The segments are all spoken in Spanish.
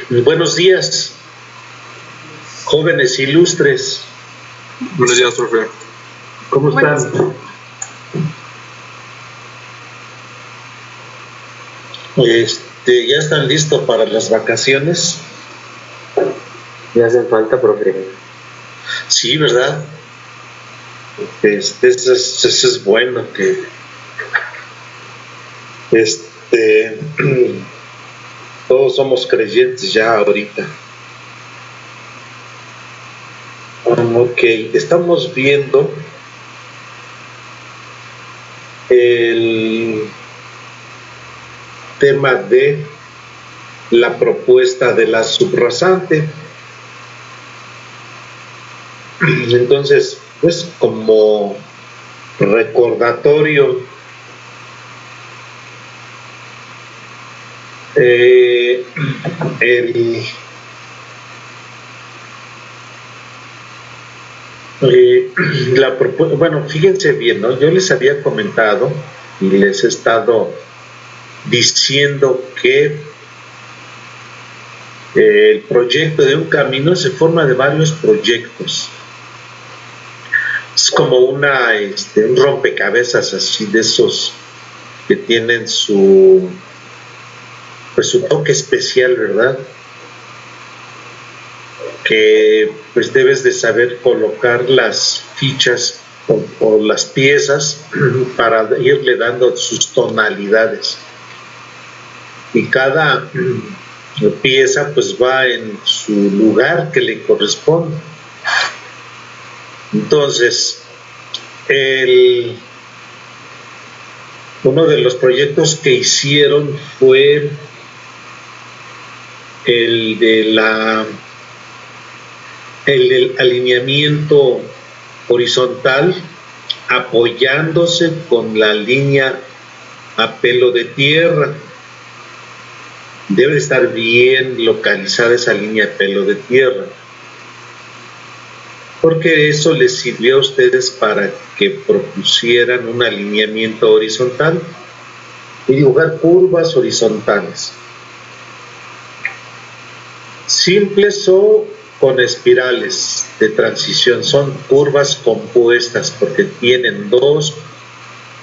Buenos días, jóvenes ilustres. Buenos días, profe. ¿Cómo están? ¿Ya están listos para las vacaciones? Ya hacen falta, profe. Sí, ¿verdad? Eso es bueno que todos somos creyentes ya ahorita. Ok, estamos viendo el tema de la propuesta de la subrasante. Entonces, pues como recordatorio, bueno, fíjense bien, ¿no? Yo les había comentado y les he estado diciendo que el proyecto de un camino se forma de varios proyectos. Es como un rompecabezas así de esos que tienen su toque especial, ¿verdad? Que pues debes de saber colocar las fichas o las piezas para irle dando sus tonalidades. Y cada pieza pues va en su lugar que le corresponde. Entonces, uno de los proyectos que hicieron fue el del alineamiento horizontal apoyándose con la línea a pelo de tierra. Debe estar bien localizada esa línea a pelo de tierra, porque eso les sirvió a ustedes para que propusieran un alineamiento horizontal y dibujar curvas horizontales, simples o con espirales de transición. Son curvas compuestas porque tienen dos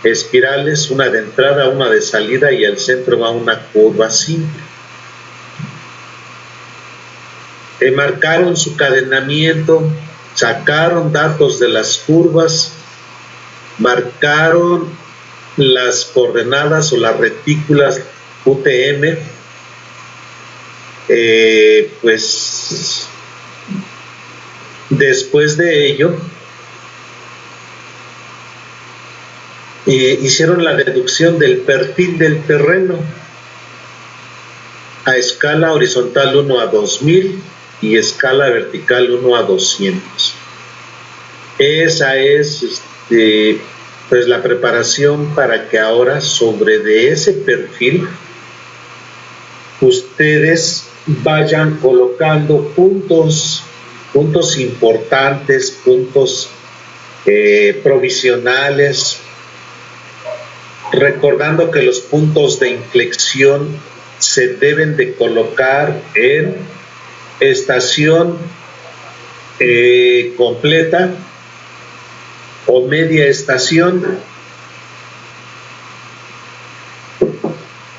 espirales, una de entrada, una de salida, y al centro va una curva simple. Marcaron su cadenamiento, sacaron datos de las curvas, marcaron las coordenadas o las retículas UTM, pues después de ello hicieron la deducción del perfil del terreno a escala horizontal 1 a 2000 y escala vertical 1 a 200. Esa es pues la preparación para que ahora sobre de ese perfil ustedes vayan colocando puntos importantes, puntos provisionales, recordando que los puntos de inflexión se deben de colocar en estación completa o media estación,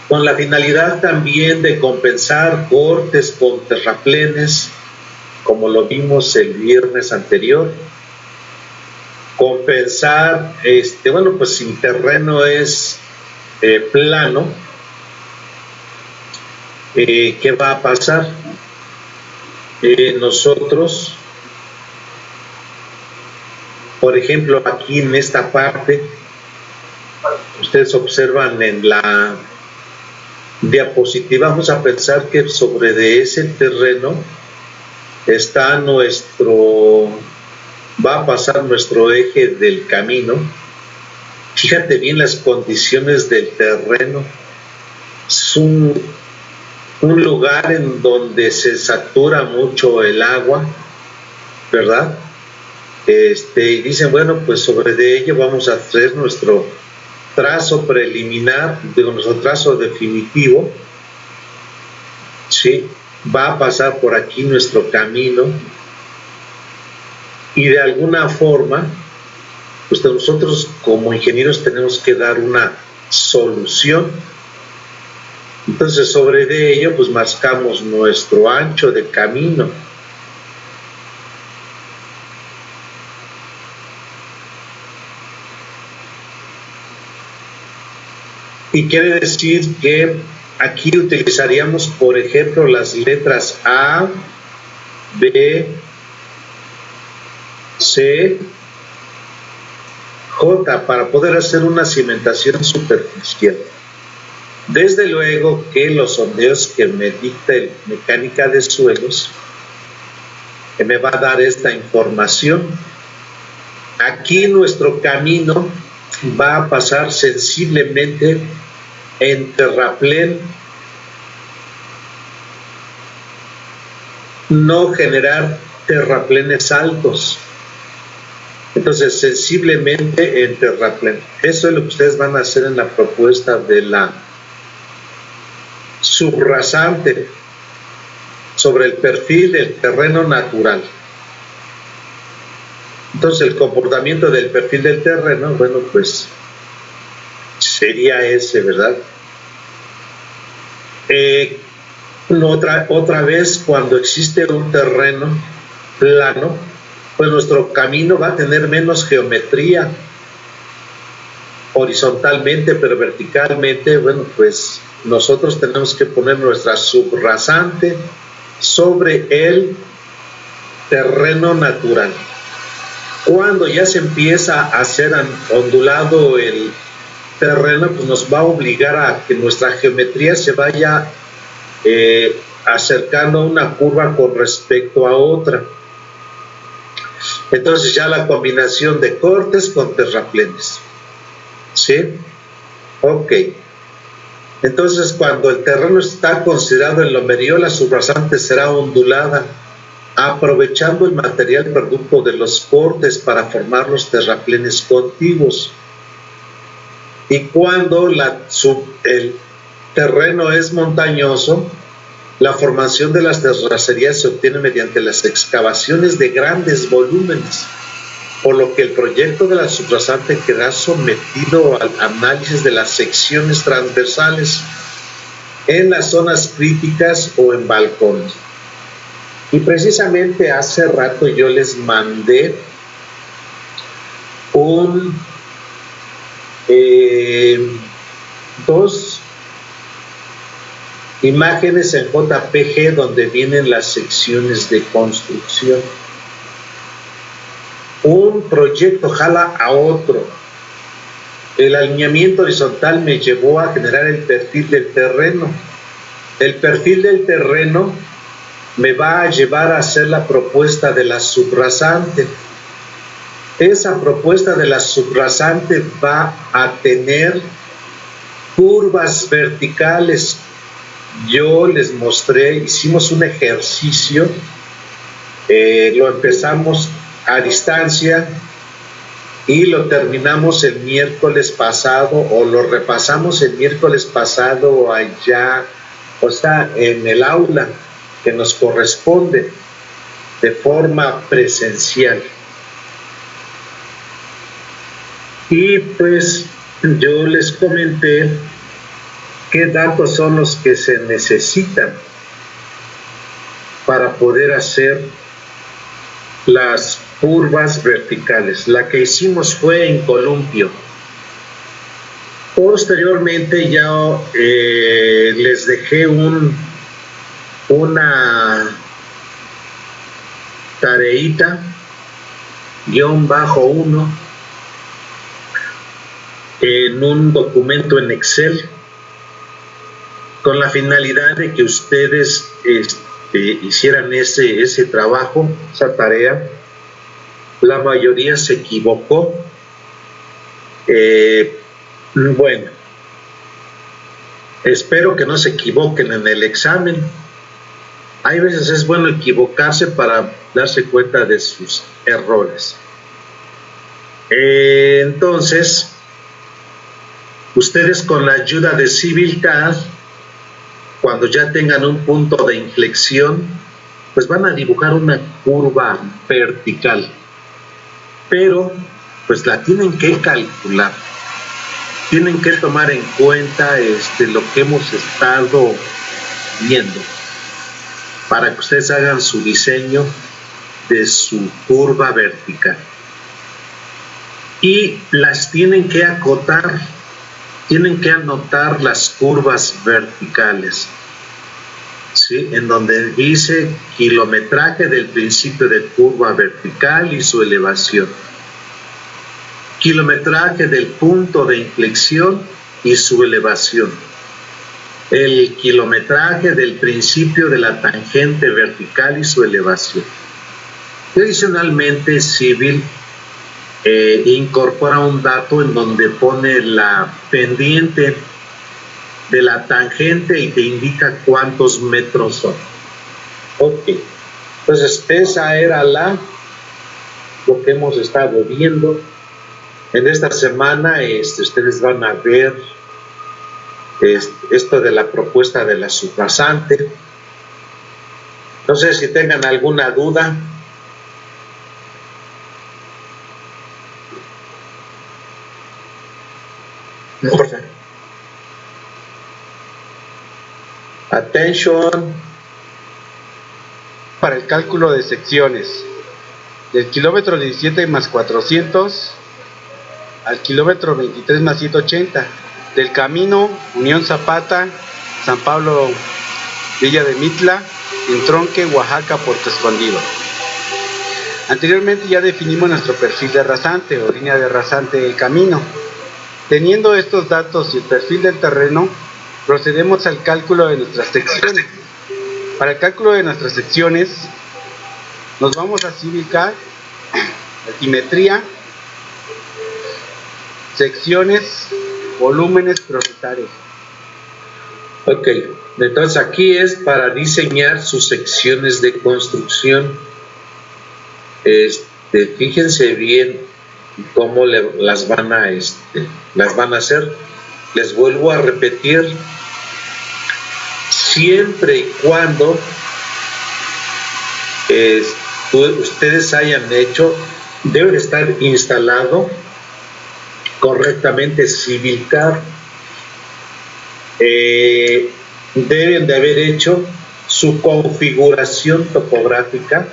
con la finalidad también de compensar cortes con terraplenes, como lo vimos el viernes anterior. Compensar, bueno, pues si el terreno es plano, ¿qué va a pasar? Nosotros, por ejemplo, aquí en esta parte, ustedes observan en la diapositiva, vamos a pensar que sobre de ese terreno está va a pasar nuestro eje del camino. Fíjate bien las condiciones del terreno. Es un lugar en donde se satura mucho el agua, ¿verdad? Y dicen, bueno, pues sobre de ello vamos a hacer nuestro trazo preliminar, nuestro trazo definitivo, ¿sí? va a pasar por aquí nuestro camino y de alguna forma, pues nosotros como ingenieros tenemos que dar una solución. Entonces sobre de ello pues marcamos nuestro ancho de camino. Y quiere decir que aquí utilizaríamos, por ejemplo, las letras A, B, C, J para poder hacer una cimentación superficial. Desde luego que los sondeos que me dicta el mecánica de suelos que me va a dar esta información. Aquí nuestro camino va a pasar sensiblemente en terraplén, no generar terraplenes altos. Entonces, sensiblemente en terraplén. Eso es lo que ustedes van a hacer en la propuesta de la subrasante sobre el perfil del terreno natural. Entonces, el comportamiento del perfil del terreno, bueno, pues sería ese, ¿verdad? Otra vez, cuando existe un terreno plano, pues nuestro camino va a tener menos geometría horizontalmente, pero verticalmente, bueno, pues nosotros tenemos que poner nuestra subrasante sobre el terreno natural. Cuando ya se empieza a hacer ondulado el terreno, pues nos va a obligar a que nuestra geometría se vaya acercando a una curva con respecto a otra. Entonces ya la combinación de cortes con terraplenes. ¿Sí? Ok. Entonces cuando el terreno está considerado en lomerío, la subrasante será ondulada, aprovechando el material producto de los cortes para formar los terraplenes contiguos. Y cuando el terreno es montañoso, la formación de las terracerías se obtiene mediante las excavaciones de grandes volúmenes, por lo que el proyecto de la subrasante queda sometido al análisis de las secciones transversales en las zonas críticas o en balcones. Y precisamente hace rato yo les mandé dos imágenes en JPG donde vienen las secciones de construcción. Un proyecto jala a otro. El alineamiento horizontal me llevó a generar el perfil del terreno. El perfil del terreno me va a llevar a hacer la propuesta de la subrasante. Esa propuesta de la subrasante va a tener curvas verticales. Yo les mostré, hicimos un ejercicio, lo empezamos a distancia y lo terminamos el miércoles pasado, o lo repasamos el miércoles pasado allá, o sea, en el aula que nos corresponde de forma presencial. Y pues yo les comenté qué datos son los que se necesitan para poder hacer las curvas verticales. La que hicimos fue en columpio. Posteriormente ya les dejé una tareita _1 en un documento en Excel con la finalidad de que ustedes hicieran ese trabajo, esa tarea. La mayoría se equivocó. Bueno, espero que no se equivoquen en el examen. Hay veces es bueno equivocarse para darse cuenta de sus errores. Entonces, ustedes con la ayuda de CivilCAD cuando ya tengan un punto de inflexión, pues van a dibujar una curva vertical, pero pues la tienen que calcular, tienen que tomar en cuenta lo que hemos estado viendo para que ustedes hagan su diseño de su curva vertical, y las tienen que acotar, tienen que anotar las curvas verticales, ¿sí? En donde dice kilometraje del principio de curva vertical y su elevación, kilometraje del punto de inflexión y su elevación, el kilometraje del principio de la tangente vertical y su elevación. Y adicionalmente, Civil incorpora un dato en donde pone la pendiente de la tangente y te indica cuántos metros son. Ok, entonces esa era lo que hemos estado viendo. En esta semana ustedes van a ver esto de la propuesta de la subrasante. No sé si tengan alguna duda. No, profe. Attention. Para el cálculo de secciones, del kilómetro 17 más 400 al kilómetro 23 más 180, del camino Unión Zapata, San Pablo, Villa de Mitla, Entronque, Oaxaca, Puerto Escondido. Anteriormente ya definimos nuestro perfil de rasante o línea de rasante del camino. Teniendo estos datos y el perfil del terreno, procedemos al cálculo de nuestras secciones. Para el cálculo de nuestras secciones, nos vamos a ubicar altimetría, secciones, volúmenes prioritarios. Ok, entonces aquí es para diseñar sus secciones de construcción. Fíjense bien cómo las van a hacer. Les vuelvo a repetir, siempre y cuando ustedes hayan hecho, debe estar instalado correctamente Civilcar, deben de haber hecho su configuración topográfica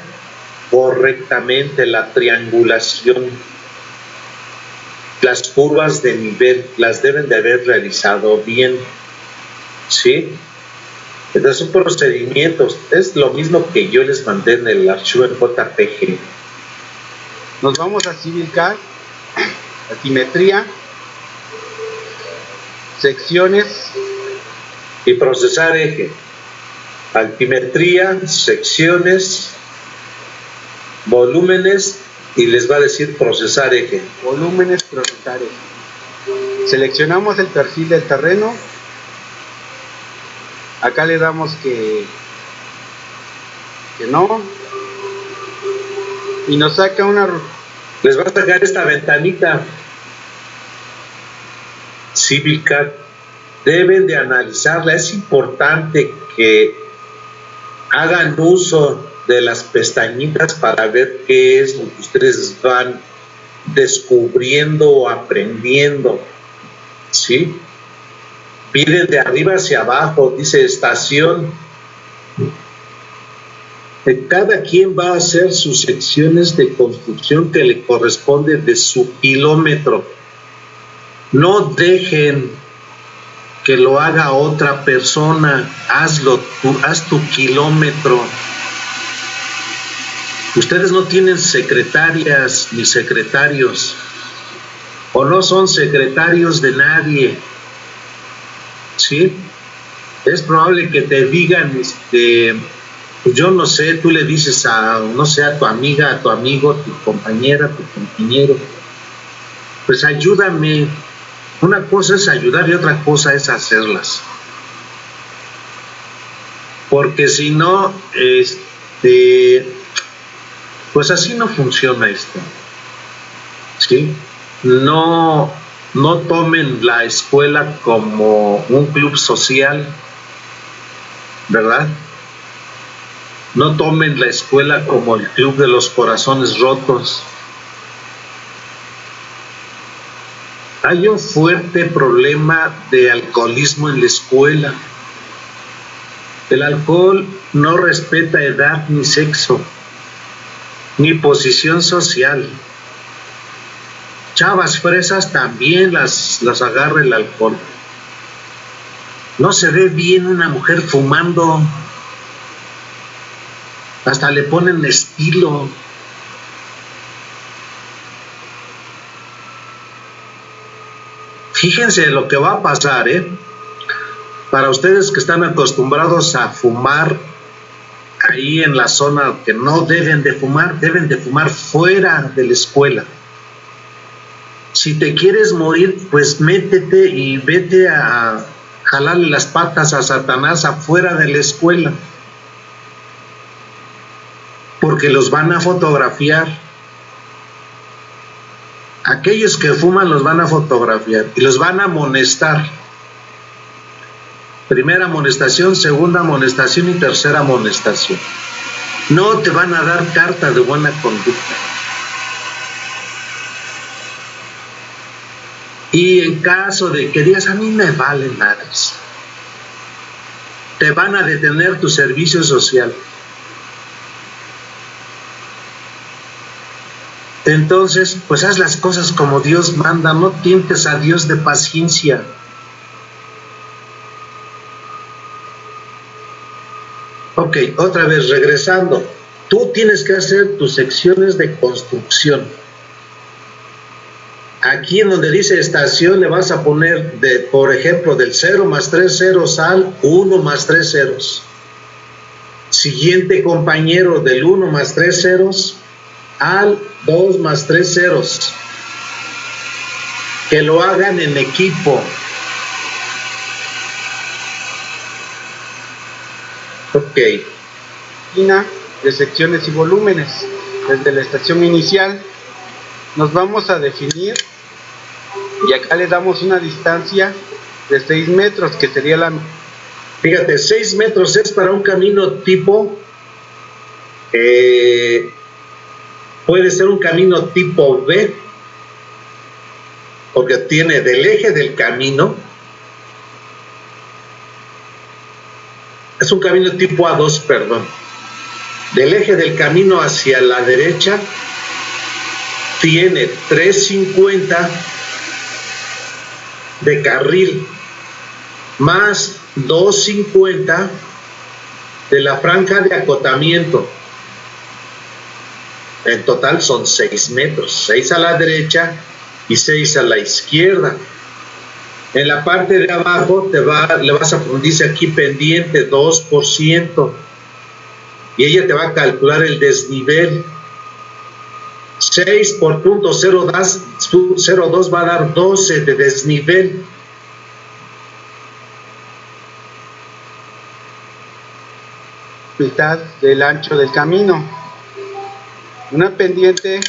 correctamente, la triangulación, las curvas de nivel las deben de haber realizado bien, ¿sí? Entonces son procedimientos, es lo mismo que yo les mandé en el archivo en JPG. Nos vamos a Civilcar, altimetría, secciones y procesar eje, altimetría, secciones, volúmenes, y les va a decir procesar eje. Volúmenes prioritarios. Seleccionamos el perfil del terreno. Acá le damos que no. Y nos saca una... Les va a sacar esta ventanita. Civilcar. Deben de analizarla. Es importante que hagan uso de las pestañitas para ver qué es lo que ustedes van descubriendo o aprendiendo, ¿sí? Miren de arriba hacia abajo, dice estación. Cada quien va a hacer sus secciones de construcción que le corresponde de su kilómetro. No dejen que lo haga otra persona, hazlo tú, haz tu kilómetro. Ustedes no tienen secretarias ni secretarios, o no son secretarios de nadie, ¿sí? Es probable que te digan, yo no sé, tú le dices no sé, a tu amiga, a tu amigo, a tu compañera, a tu compañero, pues ayúdame. Una cosa es ayudar y otra cosa es hacerlas. Porque si no, pues así no funciona esto, ¿sí? No tomen la escuela como un club social ¿verdad? No tomen la escuela como el club de los corazones rotos. Hay un fuerte problema de alcoholismo en la escuela. El alcohol no respeta edad ni sexo, ni posición social. Chavas fresas también las agarra el alcohol. No se ve bien una mujer fumando. Hasta le ponen estilo. Fíjense lo que va a pasar, para ustedes que están acostumbrados a fumar ahí en la zona que no deben de fumar fuera de la escuela. Si te quieres morir, pues métete y vete a jalarle las patas a Satanás afuera de la escuela, porque los van a fotografiar. Aquellos que fuman los van a fotografiar y los van a amonestar. Primera amonestación, segunda amonestación y tercera amonestación. No te van a dar carta de buena conducta. Y en caso de que digas, a mí me valen madres, te van a detener tu servicio social. Entonces, pues haz las cosas como Dios manda, no tientes a Dios de paciencia. Ok, otra vez regresando. Tú tienes que hacer tus secciones de construcción. Aquí en donde dice estación le vas a poner, por ejemplo, del 0 más 3 ceros al 1 más 3 ceros. Siguiente compañero, del 1 más 3 ceros al 2 más 3 ceros. Que lo hagan en equipo. Ok. De secciones y volúmenes. Desde la estación inicial nos vamos a definir, y acá le damos una distancia de 6 metros, que sería la... Fíjate, 6 metros es para un camino tipo, puede ser un camino tipo B, porque tiene del eje del camino, es un camino tipo A2, perdón, del eje del camino hacia la derecha, tiene 350 de carril, más 250 de la franja de acotamiento. En total son 6 metros, 6 a la derecha y 6 a la izquierda. En la parte de abajo le vas a poner, dice aquí pendiente 2%, y ella te va a calcular el desnivel. 6 por punto 0.02 va a dar 12 de desnivel. Mitad del ancho del camino. Una pendiente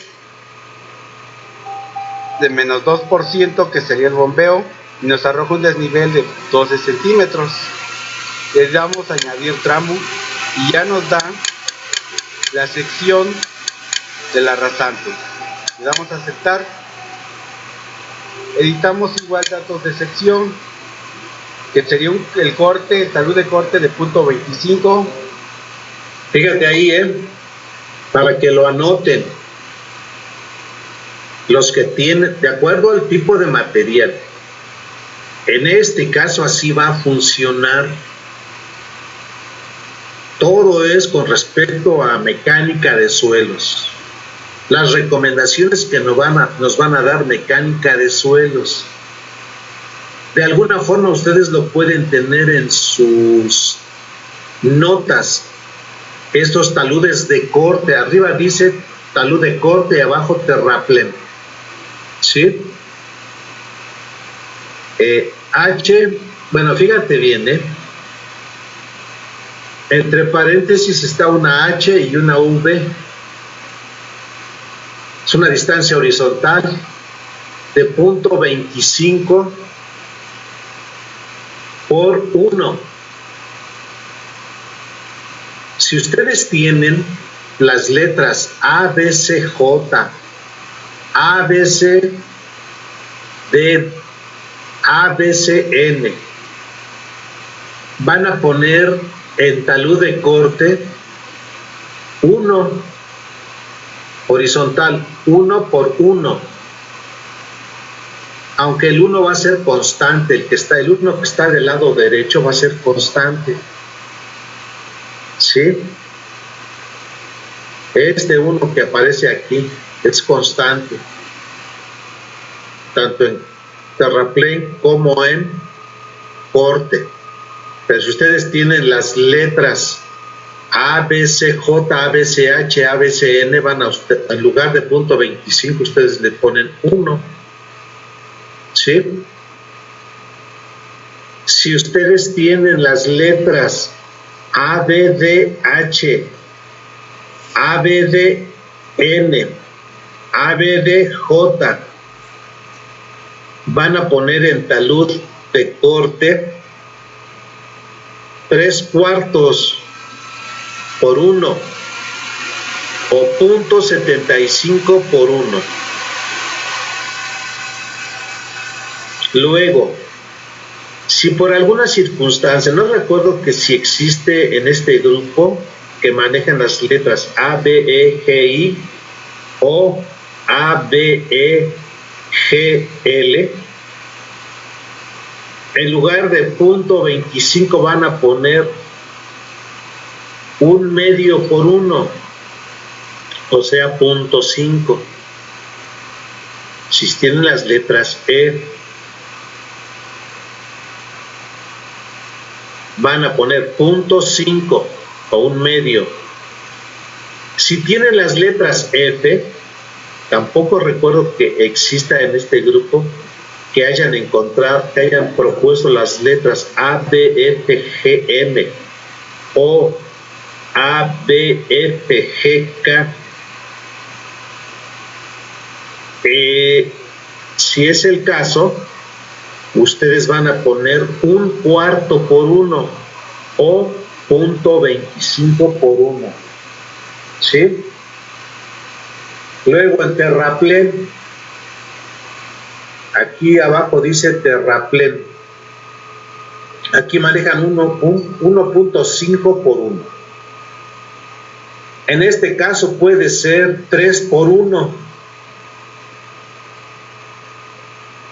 de menos 2%, que sería el bombeo, y nos arroja un desnivel de 12 centímetros. Le damos a añadir tramo y ya nos da la sección de la rasante. Le damos a aceptar. Editamos igual datos de sección, que sería el corte, el talud de corte de punto 25. Fíjate ahí, para que lo anoten. Los que tienen, de acuerdo al tipo de material. En este caso así va a funcionar. Todo es con respecto a mecánica de suelos. Las recomendaciones que nos van a dar mecánica de suelos. De alguna forma ustedes lo pueden tener en sus notas. Estos taludes de corte, arriba dice talud de corte y abajo terraplén. ¿Sí? H, bueno, fíjate bien, entre paréntesis está una H y una V. Es una distancia horizontal de punto 25 por 1. Si ustedes tienen las letras A, B, C, J, A, B, C, D, A, B, C, N, van a poner en talud de corte 1 horizontal, 1 por 1. Aunque el 1 va a ser constante, el 1 que está del lado derecho va a ser constante. ¿Sí? Este 1 que aparece aquí es constante, tanto en terraplén como en corte. Pero si ustedes tienen las letras A, B, C, J, A, B, C, H, A, B, C, N, van a usted, en lugar de punto 25, ustedes le ponen 1. ¿Sí? Si ustedes tienen las letras A, B, D, H, A, B, D, N, A, B, D, J, van a poner en talud de corte 3/4 por 1 o punto 75 por 1. Luego, si por alguna circunstancia, no recuerdo que si existe en este grupo que manejan las letras A, B, E, G, I o A, B, E, G, L, en lugar de punto 25 van a poner 1/2 por 1, o sea, punto 5. Si tienen las letras E, van a poner punto 5 o 1/2. Si tienen las letras F, tampoco recuerdo que exista en este grupo que hayan encontrado, que hayan propuesto las letras A, B, F, G, M o A, B, F, G, K. Si es el caso, ustedes van a poner 1/4 por 1 o punto 25 por 1. ¿Sí? Luego en terraplén, aquí abajo dice terraplén. Aquí manejan 1.5 por 1. En este caso puede ser 3 por 1.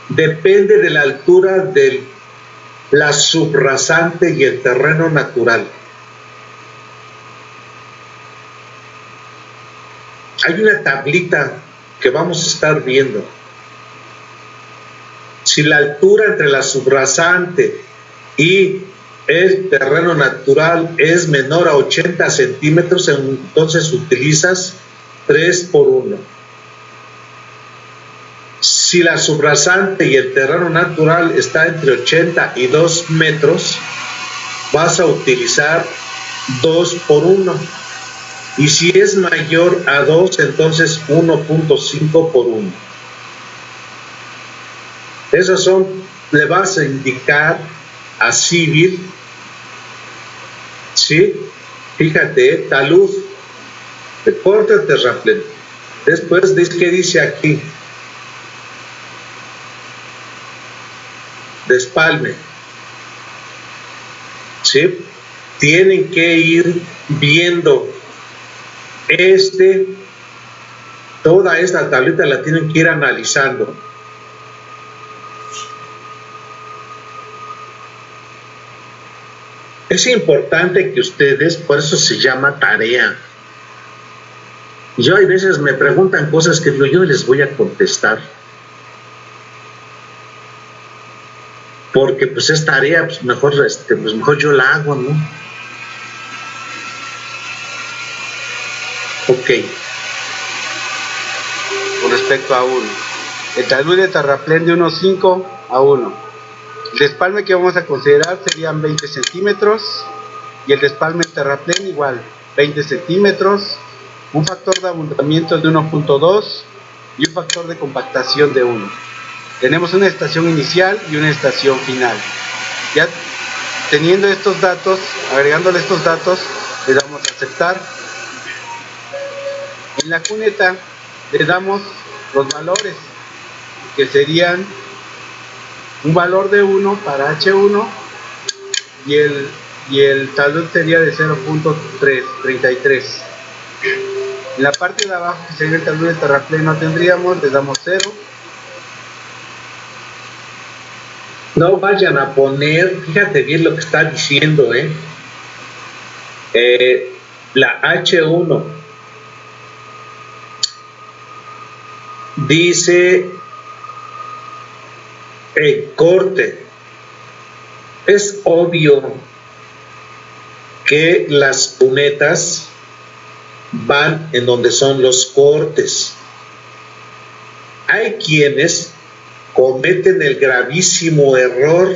Depende de la altura de la subrasante y el terreno natural. Hay una tablita que vamos a estar viendo. Si la altura entre la subrasante y el terreno natural es menor a 80 centímetros, entonces utilizas 3 por 1. Si la subrasante y el terreno natural está entre 80 y 2 metros, vas a utilizar 2 por 1. Y si es mayor a 2, entonces 1.5 por 1. Esos son, le vas a indicar a civil, ¿sí? Fíjate, talud de corte terraplén. Después, ¿qué dice aquí? Despalme, ¿sí? Tienen que ir viendo toda esta tablita la tienen que ir analizando. Es importante que ustedes, por eso se llama tarea. Yo hay veces me preguntan cosas que digo, yo les voy a contestar. Porque pues es tarea, pues mejor yo la hago, ¿no? Ok. Con respecto a 1, el talud de terraplén de 1.5 a 1. El despalme que vamos a considerar serían 20 centímetros y el despalme terraplén igual, 20 centímetros, un factor de abundamiento de 1.2 y un factor de compactación de 1. Tenemos una estación inicial y una estación final. Ya teniendo estos datos, agregándole estos datos, le damos a aceptar. En la cuneta le damos los valores, que serían un valor de 1 para H1 y el talud sería de 0.33. En la parte de abajo, que sería el talud de terraplén, no tendríamos, le damos 0. No vayan a poner, fíjate bien lo que está diciendo, la H1 dice el corte. Es obvio que las cunetas van en donde son los cortes. Hay quienes cometen el gravísimo error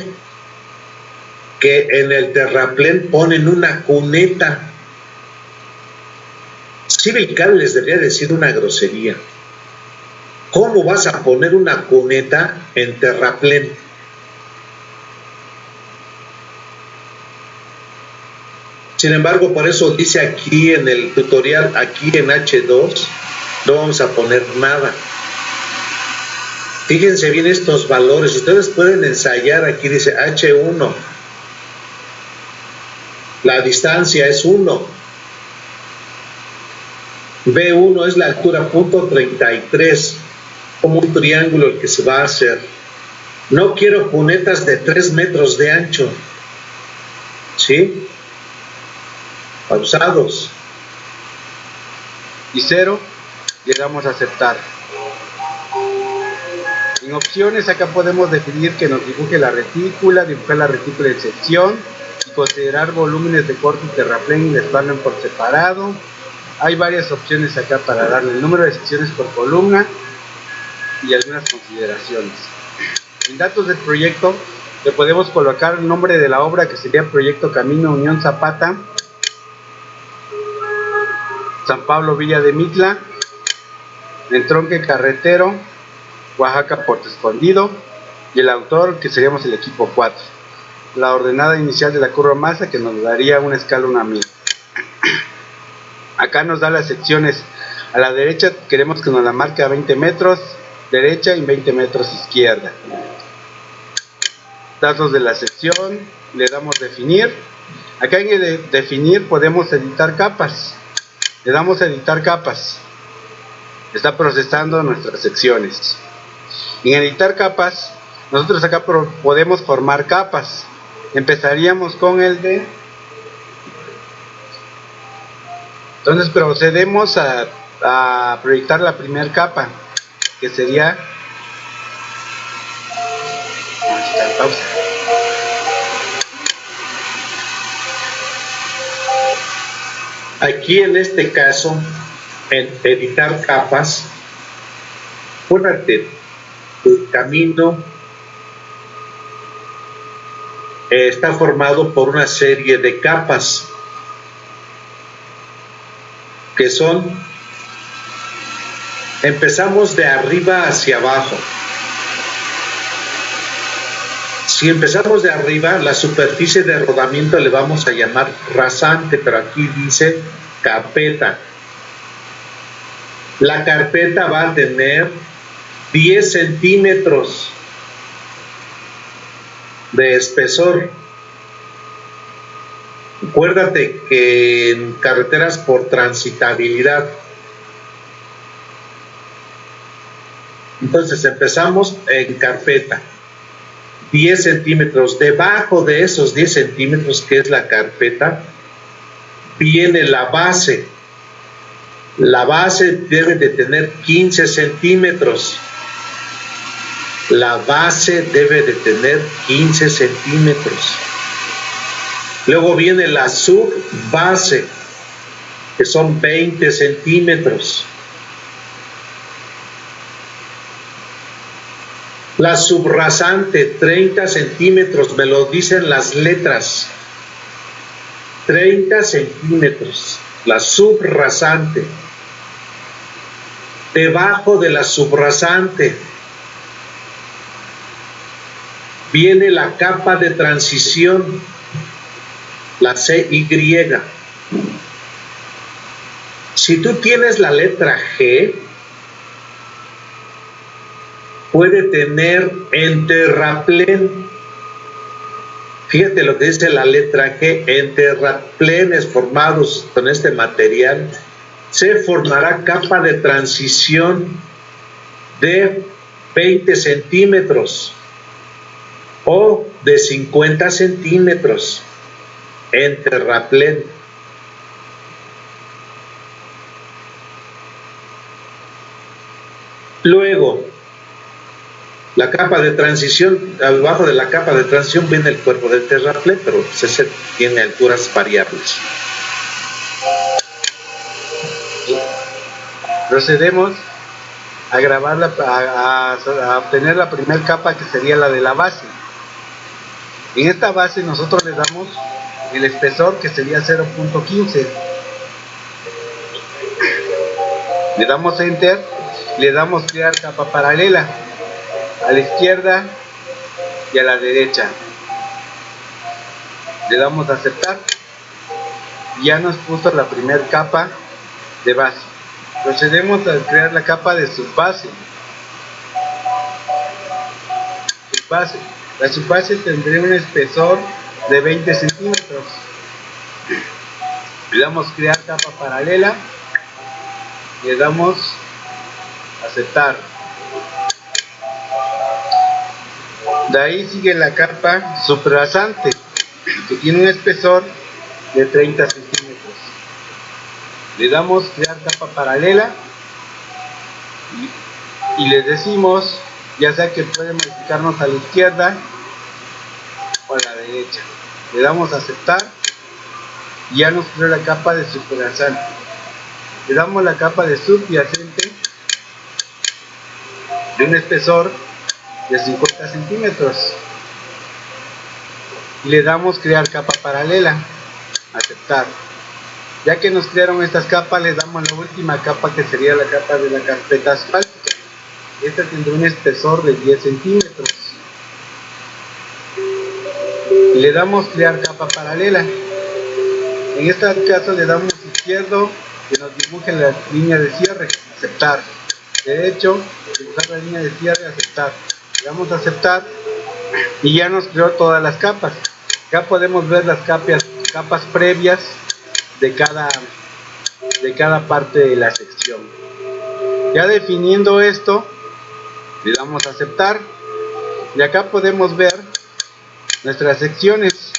que en el terraplén ponen una cuneta. Civil Cable les debería decir una grosería. ¿Cómo vas a poner una cuneta en terraplén? Sin embargo, por eso dice aquí en el tutorial, aquí en H2, no vamos a poner nada. Fíjense bien estos valores, ustedes pueden ensayar, aquí dice H1, la distancia es 1, B1 es la altura, punto 33, como un triángulo el que se va a hacer. No quiero cunetas de 3 metros de ancho, ¿sí? Pausados. Y 0, le damos a aceptar. En opciones acá podemos definir que nos dibuje la retícula, dibujar la retícula en sección y considerar volúmenes de corte y terraplén y desplano por separado. Hay varias opciones acá para darle el número de secciones por columna y algunas consideraciones. En datos del proyecto le podemos colocar el nombre de la obra, que sería Proyecto Camino Unión Zapata, San Pablo Villa de Mitla, Entronque Carretero, Oaxaca Puerto Escondido, y el autor, que seríamos el equipo 4. La ordenada inicial de la curva masa, que nos daría una escala 1:1000. Acá nos da las secciones. A la derecha queremos que nos la marque a 20 metros derecha y 20 metros izquierda. Datos de la sección, le damos definir. Acá en el definir podemos editar capas. Le damos a editar capas. Está procesando nuestras secciones. En editar capas, nosotros acá podemos formar capas. Empezaríamos con el de... Entonces procedemos a proyectar la primera capa, que sería... Vamos a quitar pausa. Aquí en este caso, en editar capas, acuérdate, el camino está formado por una serie de capas que son, empezamos de arriba hacia abajo. Si empezamos de arriba, la superficie de rodamiento le vamos a llamar rasante, pero aquí dice carpeta. La carpeta va a tener 10 centímetros de espesor. Acuérdate que en carreteras por transitabilidad. Entonces empezamos en carpeta. 10 centímetros. Debajo de esos 10 centímetros, que es la carpeta, viene la base. La base debe de tener 15 centímetros. La base debe de tener 15 centímetros. Luego viene la subbase, que son 20 centímetros. La subrasante, 30 centímetros, me lo dicen las letras. 30 centímetros, la subrasante. Debajo de la subrasante viene la capa de transición, la CY. Si tú tienes la letra G, puede tener en terraplén. Fíjate lo que dice la letra G: en terraplenes formados con este material se formará capa de transición de 20 centímetros o de 50 centímetros en terraplén. Luego, la capa de transición, abajo de la capa de transición viene el cuerpo del terraplén, pero pues ese tiene alturas variables. Procedemos a grabar a obtener la primera capa, que sería la de la base. En esta base nosotros le damos el espesor, que sería 0.15. Le damos enter, le damos crear capa paralela a la izquierda y a la derecha. Le damos a aceptar. Ya nos puso la primera capa de base. Procedemos a crear la capa de subbase. La subbase tendría un espesor de 20 centímetros. Le damos crear capa paralela. Le damos aceptar. De ahí sigue la capa subrasante, que tiene un espesor de 30 centímetros. Le damos crear capa paralela y le decimos, ya sea que puede modificarnos a la izquierda o a la derecha. Le damos a aceptar y ya nos creó la capa de subrasante. Le damos la capa de subyacente de un espesor de 50 centímetros y le damos crear capa paralela, aceptar. Ya que nos crearon estas capas, le damos la última capa, que sería la capa de la carpeta asfáltica. Esta tendrá un espesor de 10 centímetros y le damos crear capa paralela. En este caso le damos izquierdo, que nos dibuje la línea de cierre, aceptar. Derecho, dibujar la línea de cierre, aceptar. Le damos a aceptar y ya nos creó todas las capas. Acá podemos ver las capas previas de cada parte de la sección. Ya definiendo esto, le damos a aceptar y acá podemos ver nuestras secciones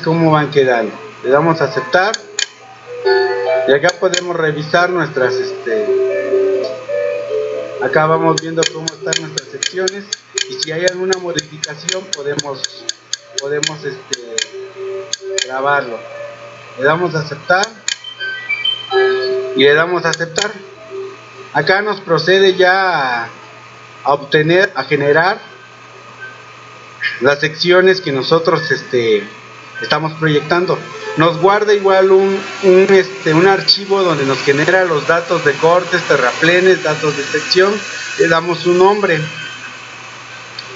cómo van quedando. Le damos a aceptar y acá podemos revisar nuestras acá vamos viendo cómo están nuestras secciones, y si hay alguna modificación podemos grabarlo. Le damos a aceptar y le damos a aceptar. Acá nos procede ya a generar las secciones que nosotros estamos proyectando. Nos guarda igual un archivo donde nos genera los datos de cortes, terraplenes, datos de sección. Le damos un nombre: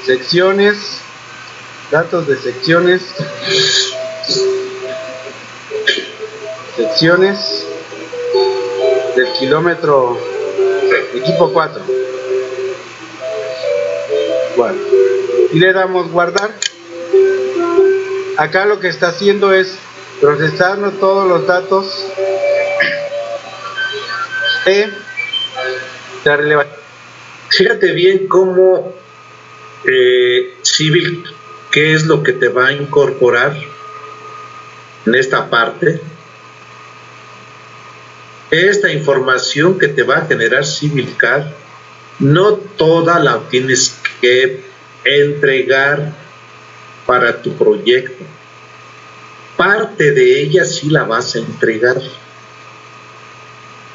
secciones, datos de secciones del kilómetro equipo 4. Bueno, y le damos guardar. Acá lo que está haciendo es procesarnos todos los datos de relevancia. Fíjate bien cómo Civil, qué es lo que te va a incorporar en esta parte. Esta información que te va a generar CivilCAD, no toda la tienes que entregar para tu proyecto. Parte de ella sí la vas a entregar,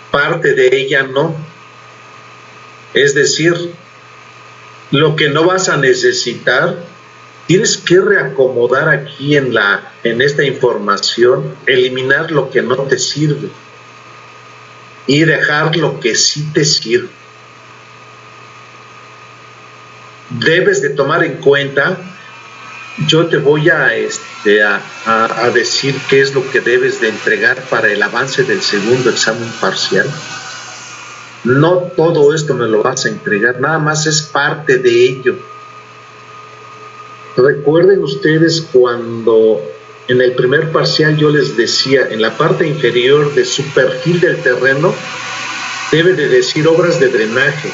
parte de ella no. Es decir, lo que no vas a necesitar, tienes que reacomodar aquí en esta información, eliminar lo que no te sirve y dejar lo que sí te sirve. Debes de tomar en cuenta yo te voy a decir qué es lo que debes de entregar para el avance del segundo examen parcial. No todo esto me lo vas a entregar, nada más es parte de ello. Recuerden ustedes cuando en el primer parcial yo les decía, en la parte inferior de su perfil del terreno, debe de decir obras de drenaje.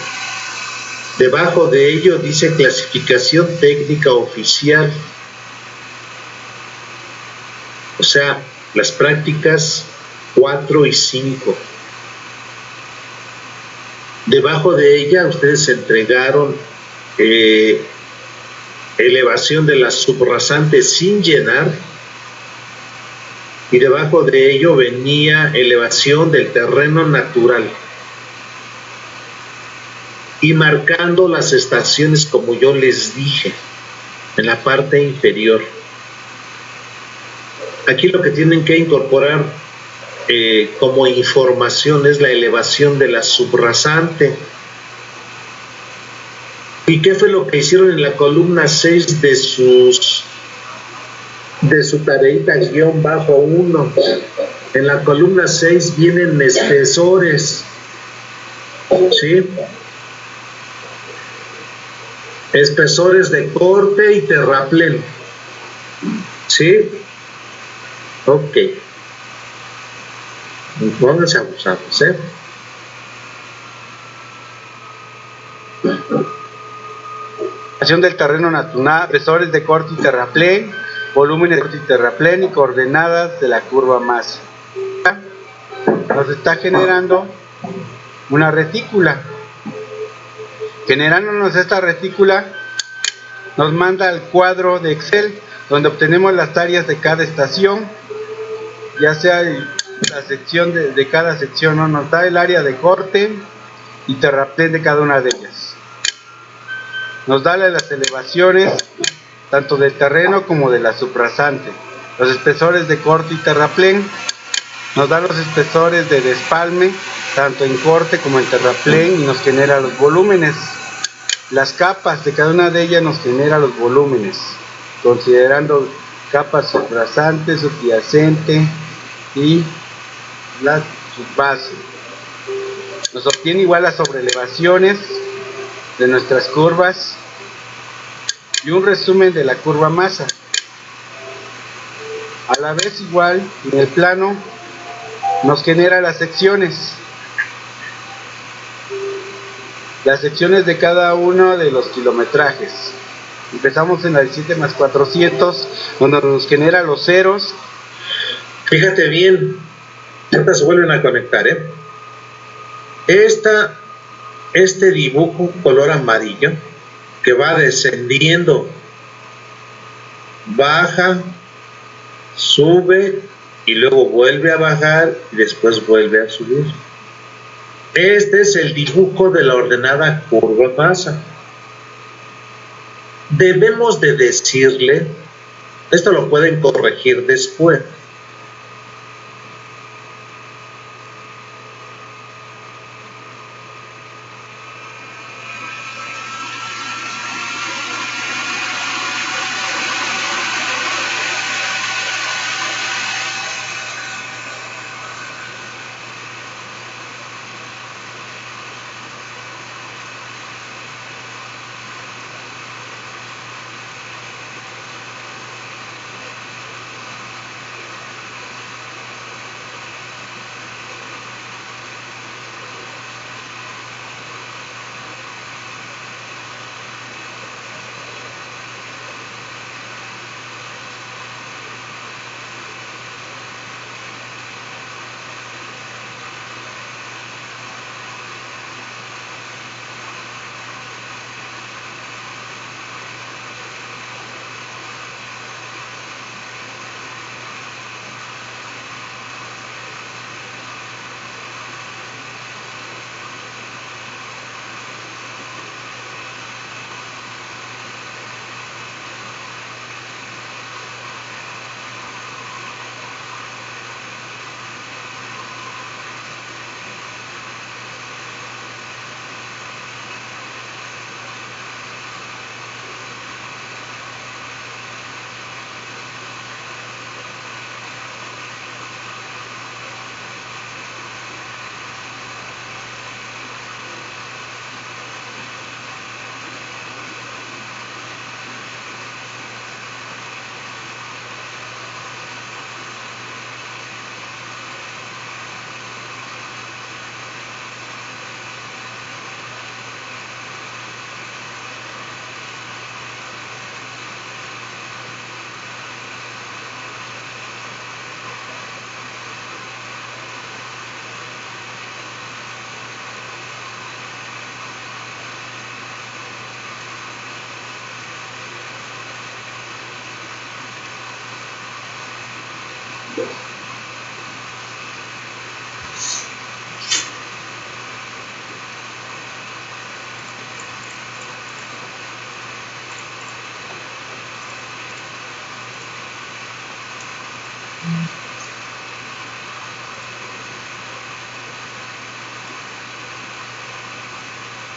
Debajo de ello dice clasificación técnica oficial. O sea, las prácticas 4 y 5. Debajo de ella ustedes entregaron elevación de la subrasante sin llenar, y debajo de ello venía elevación del terreno natural, y marcando las estaciones como yo les dije en la parte inferior. Aquí lo que tienen que incorporar como información es la elevación de la subrasante. ¿Y qué fue lo que hicieron en la columna 6 de su tareita -1? En la columna 6 vienen espesores, ¿sí? Espesores de corte y terraplén, ¿sí? Ok. Pónganse abusados, ¿eh? Del terreno natural, espesores de corte y terraplén, volúmenes de corte y terraplén y coordenadas de la curva masa. Nos está generando una retícula. Generándonos esta retícula, nos manda al cuadro de Excel, donde obtenemos las áreas de cada estación, ya sea la sección de cada sección, ¿no? Nos da el área de corte y terraplén de cada una de ellas. Nos da las elevaciones tanto del terreno como de la subrasante. Los espesores de corte y terraplén nos da los espesores de despalme tanto en corte como en terraplén, y nos genera los volúmenes. Las capas de cada una de ellas nos genera los volúmenes, considerando capas subrasante, subyacente y la subbase. Nos obtiene igual las sobrelevaciones de nuestras curvas y un resumen de la curva masa. A la vez igual en el plano nos genera las secciones de cada uno de los kilometrajes. Empezamos en la 17 más 400, donde nos genera los ceros. Fíjate bien, estas se vuelven a conectar, ¿eh? Este dibujo color amarillo que va descendiendo, baja, sube y luego vuelve a bajar y después vuelve a subir. Este es el dibujo de la ordenada curva masa. Debemos de decirle, esto lo pueden corregir después,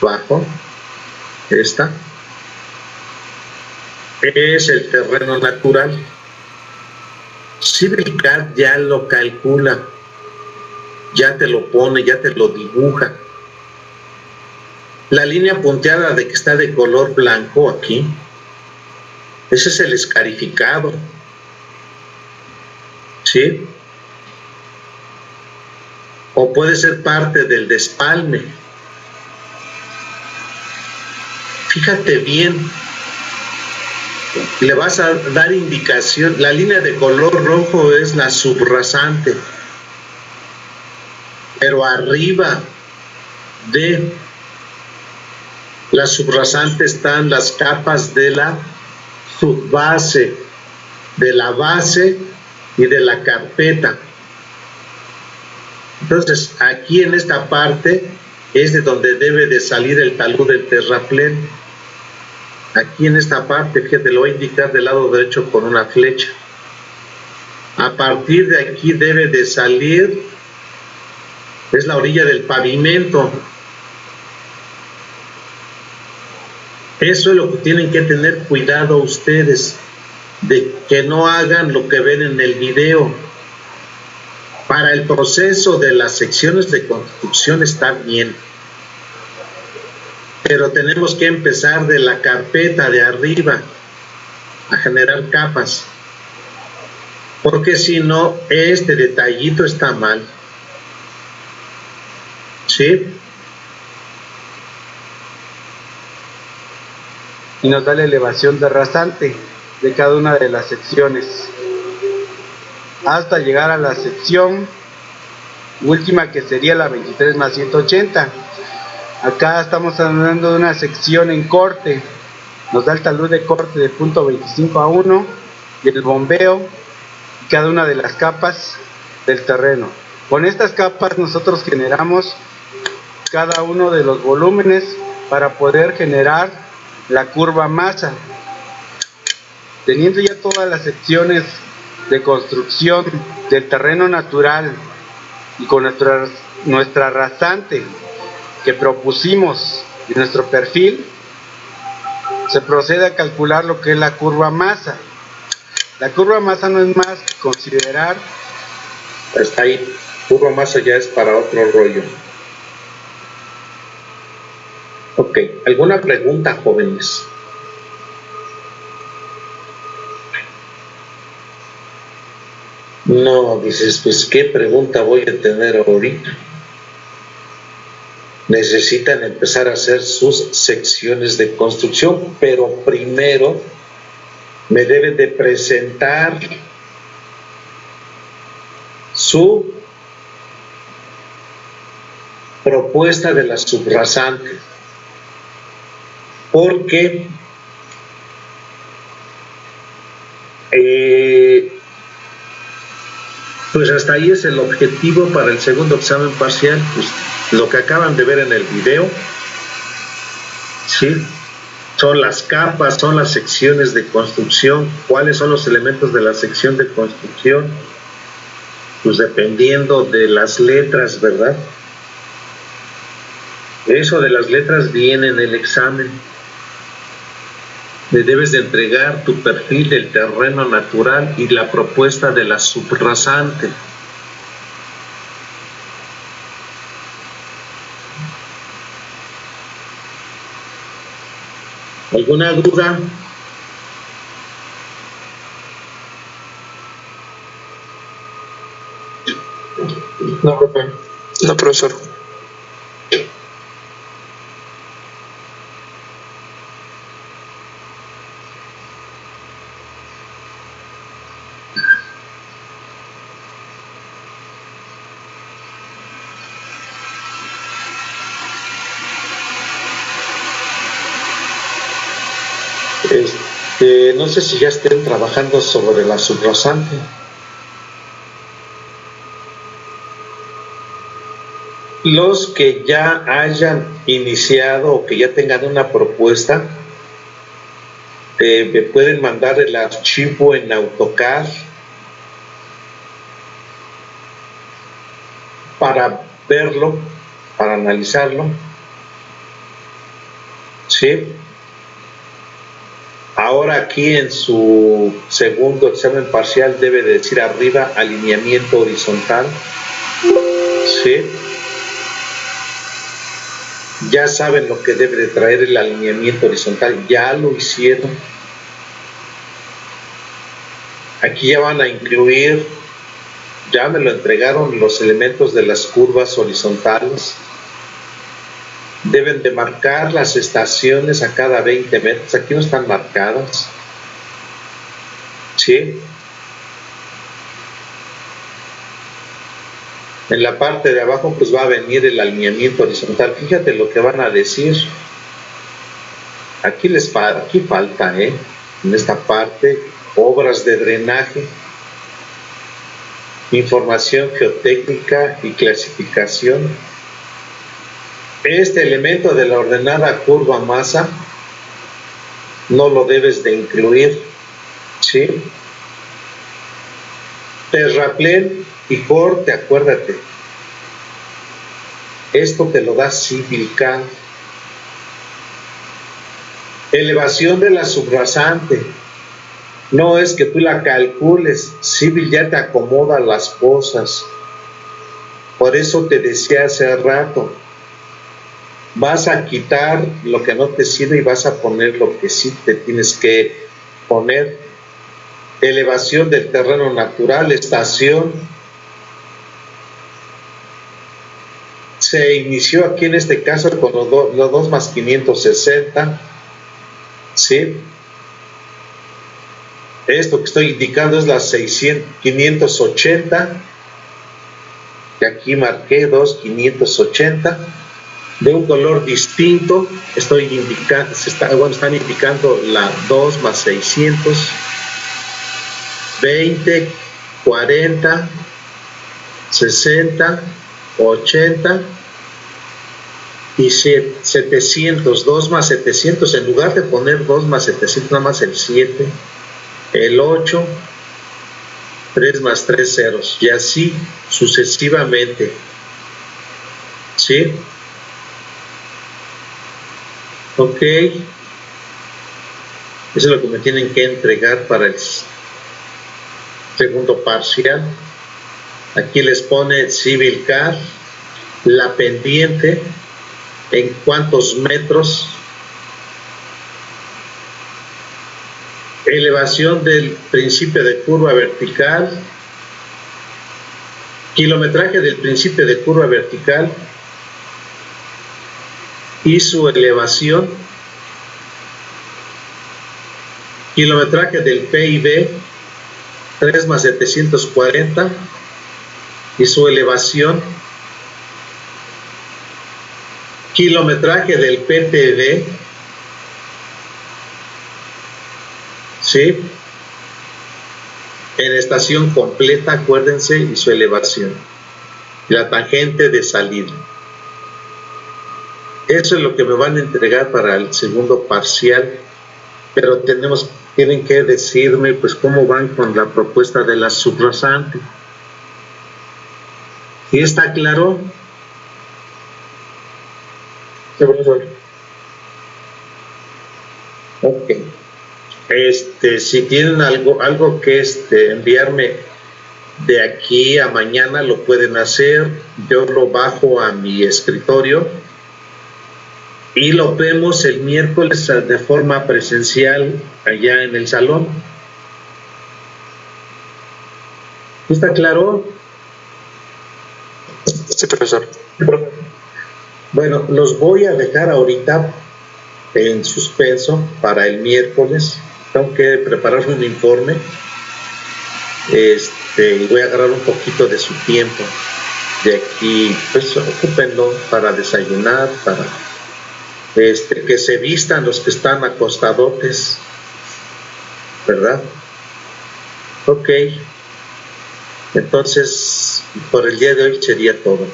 bajo, esta, es el terreno natural. CivilCAD ya lo calcula, ya te lo pone, ya te lo dibuja. La línea punteada de que está de color blanco aquí, ese es el escarificado, ¿sí? O puede ser parte del despalme. Fíjate bien, le vas a dar indicación. La línea de color rojo es la subrasante, pero arriba de la subrasante están las capas de la subbase, de la base y de la carpeta. Entonces, aquí en esta parte es de donde debe de salir el talud del terraplén. Aquí en esta parte, fíjate, lo voy a indicar del lado derecho con una flecha. A partir de aquí debe de salir, es la orilla del pavimento. Eso es lo que tienen que tener cuidado ustedes, de que no hagan lo que ven en el video. Para el proceso de las secciones de construcción está bien, pero tenemos que empezar de la carpeta de arriba a generar capas, porque si no, este detallito está mal, ¿sí? Y nos da la elevación de rasante de cada una de las secciones hasta llegar a la sección última, que sería la 23+180. Acá estamos hablando de una sección en corte, nos da el talud de corte de 0.25 a 1 y el bombeo y cada una de las capas del terreno. Con estas capas nosotros generamos cada uno de los volúmenes para poder generar la curva masa. Teniendo ya todas las secciones de construcción del terreno natural y con nuestra rasante que propusimos en nuestro perfil, se procede a calcular lo que es la curva masa. La curva masa no es más que considerar... Hasta ahí, curva masa ya es para otro rollo. Ok, ¿alguna pregunta, jóvenes? No, dices, pues ¿qué pregunta voy a tener ahorita? Necesitan empezar a hacer sus secciones de construcción, pero primero me deben de presentar su propuesta de la subrasante, porque pues hasta ahí es el objetivo para el segundo examen parcial, pues lo que acaban de ver en el video, ¿sí? Son las capas, son las secciones de construcción. ¿Cuáles son los elementos de la sección de construcción? Pues dependiendo de las letras, ¿verdad? Eso de las letras viene en el examen. Le debes de entregar tu perfil del terreno natural y la propuesta de la subrasante. ¿Alguna duda? No, profe. No, profesor. No sé si ya estén trabajando sobre la subrasante. Los que ya hayan iniciado o que ya tengan una propuesta, me pueden mandar el archivo en AutoCAD para verlo, para analizarlo. ¿Sí? Ahora aquí en su segundo examen parcial debe decir arriba alineamiento horizontal. ¿Sí? Ya saben lo que debe de traer el alineamiento horizontal, ya lo hicieron. Aquí ya van a incluir, ya me lo entregaron, los elementos de las curvas horizontales. Deben de marcar las estaciones a cada 20 metros. Aquí no están marcadas. ¿Sí? En la parte de abajo pues va a venir el alineamiento horizontal. Fíjate lo que van a decir. Aquí falta, en esta parte, obras de drenaje, información geotécnica y clasificación. Este elemento de la ordenada curva masa no lo debes de incluir, ¿sí? Terraplén y corte, acuérdate. Esto te lo da Civilcad. Elevación de la subrasante. No es que tú la calcules, Civil ya te acomoda las cosas. Por eso te decía hace rato, vas a quitar lo que no te sirve y vas a poner lo que sí te tienes que poner. Elevación del terreno natural, estación. Se inició aquí en este caso con los 2 más 560, ¿sí? Esto que estoy indicando es la 580, que aquí marqué 580, de un color distinto. Estoy indicando, están indicando la 2 más 600, 20, 40, 60, 80 y 700, 2 más 700, en lugar de poner 2 más 700, nada más el 7, el 8, 3 más 3 ceros, y así sucesivamente, ¿sí? Ok, eso es lo que me tienen que entregar para el segundo parcial. Aquí les pone Civilcad, la pendiente, en cuántos metros, elevación del principio de curva vertical, kilometraje del principio de curva vertical y su elevación, kilometraje del PIB, 3 más 740, y su elevación, kilometraje del PTD, ¿sí? En estación completa, acuérdense, y su elevación, la tangente de salida. Eso es lo que me van a entregar para el segundo parcial, pero tienen que decirme pues cómo van con la propuesta de la subrasante. ¿Sí está claro? Sí, profesor. Ok. Si tienen algo que enviarme de aquí a mañana, lo pueden hacer. Yo lo bajo a mi escritorio y lo vemos el miércoles de forma presencial allá en el salón. ¿Está claro? Sí, profesor. Bueno, los voy a dejar ahorita en suspenso para el miércoles. Tengo que preparar un informe. Y voy a agarrar un poquito de su tiempo. De aquí, pues ocúpenlo para desayunar, para que se vistan los que están acostadotes, ¿verdad? Ok. Entonces, por el día de hoy sería todo.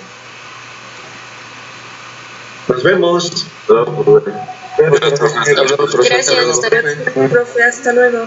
Nos vemos. Gracias, profe. Hasta luego. Hasta luego.